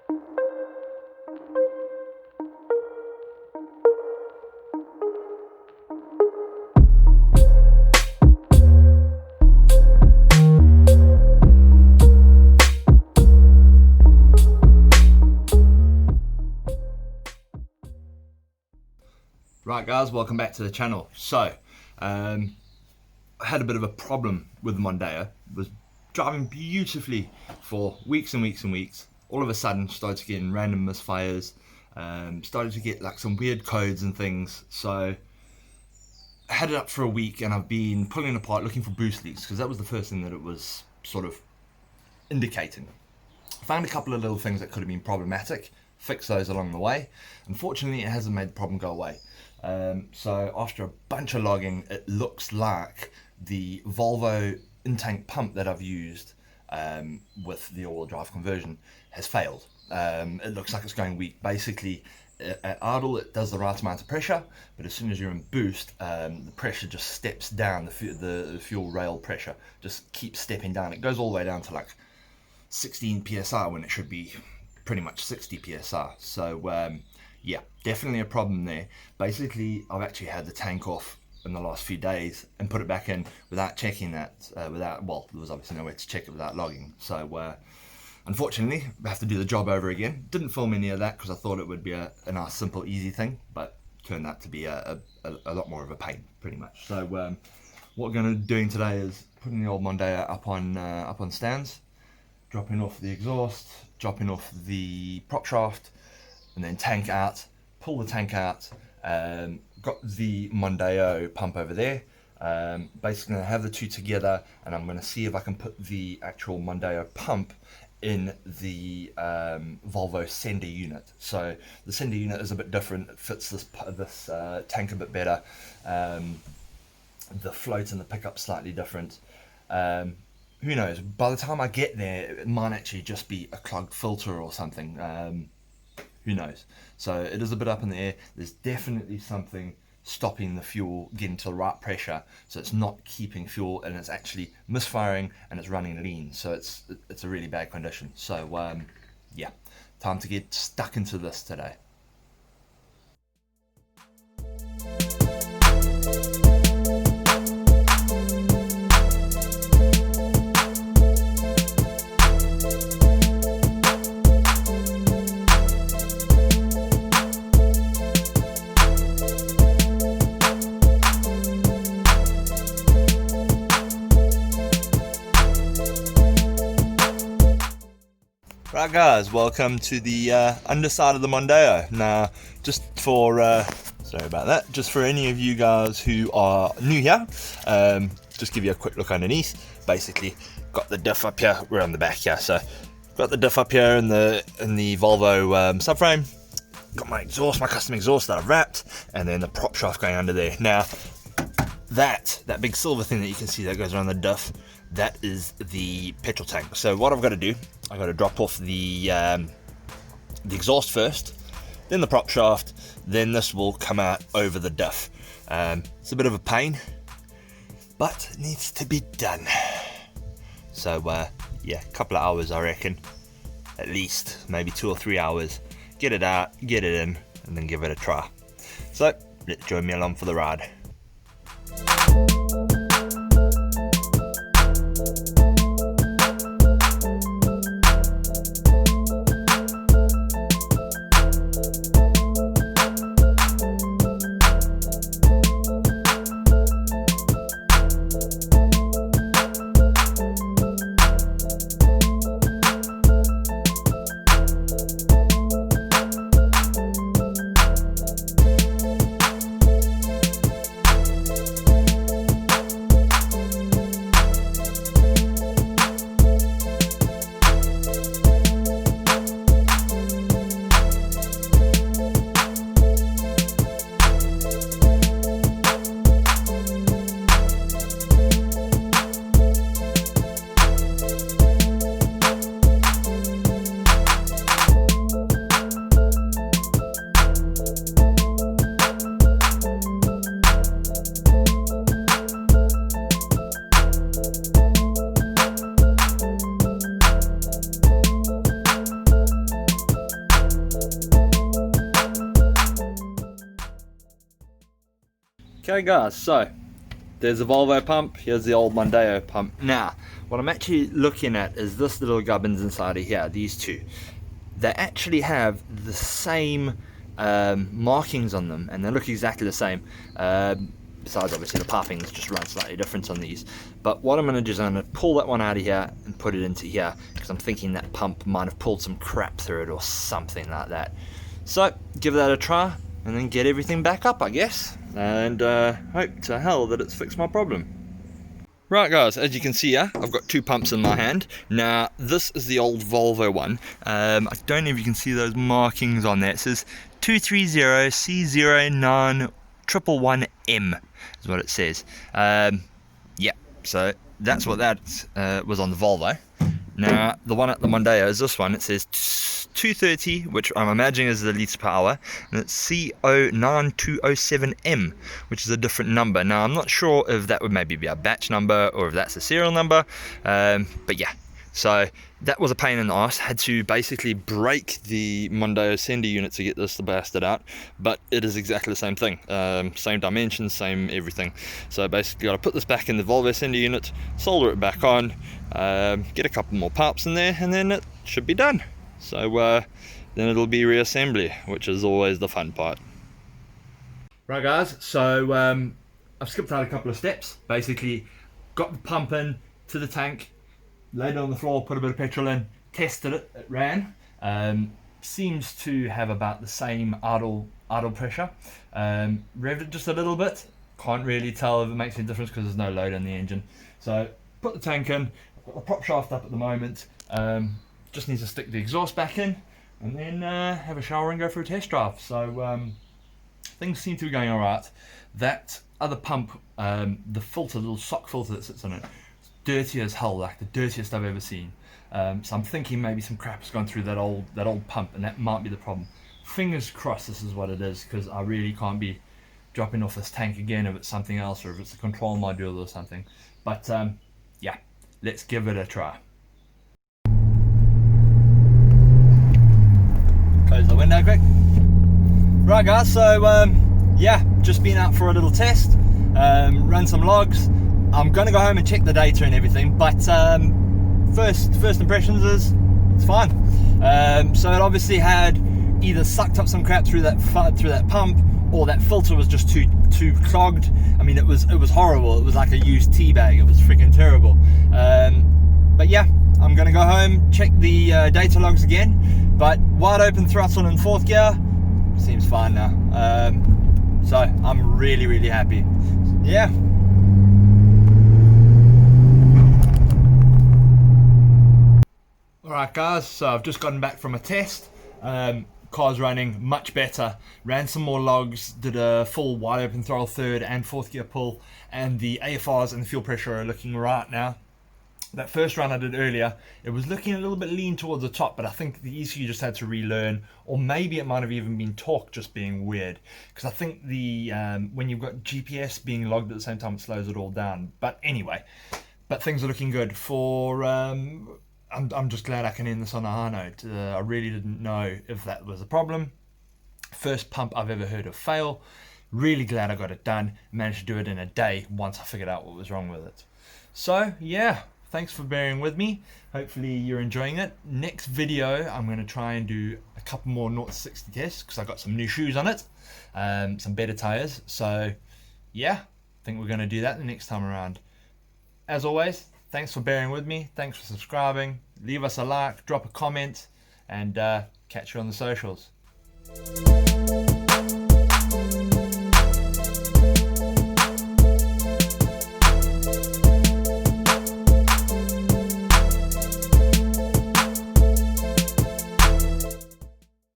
Right guys, welcome back to the channel. So, I had a bit of a problem with the Mondeo. Was driving beautifully for weeks and weeks and weeks. All of a sudden started getting random misfires, started to get like some weird codes and things. So I had it up for a week and I've been pulling it apart looking for boost leaks, because that was the first thing that it was sort of indicating. I found a couple of little things that could have been problematic, fixed those along the way. Unfortunately, it hasn't made the problem go away. So after a bunch of logging, it looks like the Volvo in-tank pump that I've used with the all-wheel drive conversion has failed. It looks like it's going weak. Basically, at idle it does the right amount of pressure, but as soon as you're in boost, the pressure just steps down. The fuel rail pressure just keeps stepping down. It goes all the way down to like 16 psi when it should be pretty much 60 psi. So yeah, definitely a problem there. Basically, I've actually had the tank off in the last few days and put it back in without checking that, well, there was obviously no way to check it without logging. So unfortunately, I have to do the job over again. Didn't film any of that because I thought it would be a nice, simple, easy thing, but turned out to be a lot more of a pain, pretty much. So what we're going to be doing today is putting the old Mondeo up on stands, dropping off the exhaust, dropping off the prop shaft, and then tank out, pull the tank out, got the Mondeo pump over there. Basically going to have the two together, and I'm going to see if I can put the actual Mondeo pump in the Volvo sender unit. So the sender unit is a bit different, it fits this tank a bit better. The float and the pickup slightly different. Who knows, by the time I get there it might actually just be a clogged filter or something. Who knows? So it is a bit up in the air. There's definitely something stopping the fuel getting to the right pressure, so it's not keeping fuel and it's actually misfiring and it's running lean. So it's a really bad condition. So yeah, time to get stuck into this today. Right guys, welcome to the underside of the Mondeo. Now, just for sorry about that, just for any of you guys who are new here, just give you a quick look underneath. Basically, got the diff up here, we're on the back here, so got the diff up here in the Volvo subframe. Got my exhaust, my custom exhaust that I've wrapped, and then the prop shaft going under there. Now, that big silver thing that you can see that goes around the diff, that is the petrol tank. So what I've got to do, I've got to drop off the exhaust first, then the prop shaft, then this will come out over the diff. It's a bit of a pain, but it needs to be done. So yeah, a couple of hours I reckon, at least, maybe 2 or 3 hours. Get it out, get it in, and then give it a try. So let's join me along for the ride. Okay guys, so there's the Volvo pump, here's the old Mondeo pump. Now, what I'm actually looking at is this little gubbins inside of here, these two. They actually have the same markings on them, and they look exactly the same. Besides, obviously, the pipings just run slightly different on these. But what I'm going to do is I'm going to pull that one out of here and put it into here, because I'm thinking that pump might have pulled some crap through it or something like that. So, give that a try, and then get everything back up, I guess. And hope to hell that it's fixed my problem. Right guys, as you can see here, I've got two pumps in my hand. Now, this is the old Volvo one. I don't know if you can see those markings on there. It says 230C0911M is what it says. Yeah, so that's what that was on the Volvo. Now, the one at the Mondeo is this one. It says 230, which I'm imagining is the litres per hour, and it's CO9207M, which is a different number. Now, I'm not sure if that would maybe be a batch number or if that's a serial number, but yeah. So that was a pain in the ass. Had to basically break the Mondeo sender unit to get this bastard out, but it is exactly the same thing. Same dimensions, same everything. So basically got to put this back in the Volvo sender unit, solder it back on, get a couple more parts in there, and then it should be done. So then it'll be reassembly, which is always the fun part. Right guys, so I've skipped out a couple of steps. Basically got the pump in to the tank, laid it on the floor, put a bit of petrol in, tested it, it ran. Seems to have about the same idle pressure. Revved it just a little bit, can't really tell if it makes any difference because there's no load in the engine. So put the tank in, got the prop shaft up at the moment, just need to stick the exhaust back in and then have a shower and go for a test drive. So things seem to be going alright. That other pump, the filter, the little sock filter that sits on it, dirty as hell, like the dirtiest I've ever seen. So I'm thinking maybe some crap has gone through that old pump, and that might be the problem. Fingers crossed this is what it is, because I really can't be dropping off this tank again if it's something else or if it's a control module or something. But yeah, let's give it a try. Close the window quick. Right guys, so yeah, just been out for a little test, run some logs. I'm gonna go home and check the data and everything, but first impressions is it's fine. So it obviously had either sucked up some crap through that pump, or that filter was just too clogged. I mean, it was horrible. It was like a used tea bag. It was freaking terrible. But yeah, I'm gonna go home, check the data logs again. But wide open throttle in 4th gear seems fine now. So I'm really happy. Yeah. Alright guys, so I've just gotten back from a test. Car's running much better. Ran some more logs, did a full wide open throttle 3rd and 4th gear pull, and the AFRs and the fuel pressure are looking right now. That first run I did earlier, it was looking a little bit lean towards the top, but I think the ECU just had to relearn, or maybe it might have even been torque just being weird, because I think the when you've got GPS being logged at the same time, it slows it all down. But anyway, but things are looking good. For I'm just glad I can end this on a high note. I really didn't know if that was a problem. First pump I've ever heard of fail. Really glad I got it done. Managed to do it in a day once I figured out what was wrong with it. So yeah, thanks for bearing with me. Hopefully you're enjoying it. Next video, I'm going to try and do a couple more 0-60 tests, because I got some new shoes on it, some better tires. So yeah, I think we're going to do that the next time around. As always, thanks for bearing with me. Thanks for subscribing. Leave us a like, drop a comment, and catch you on the socials.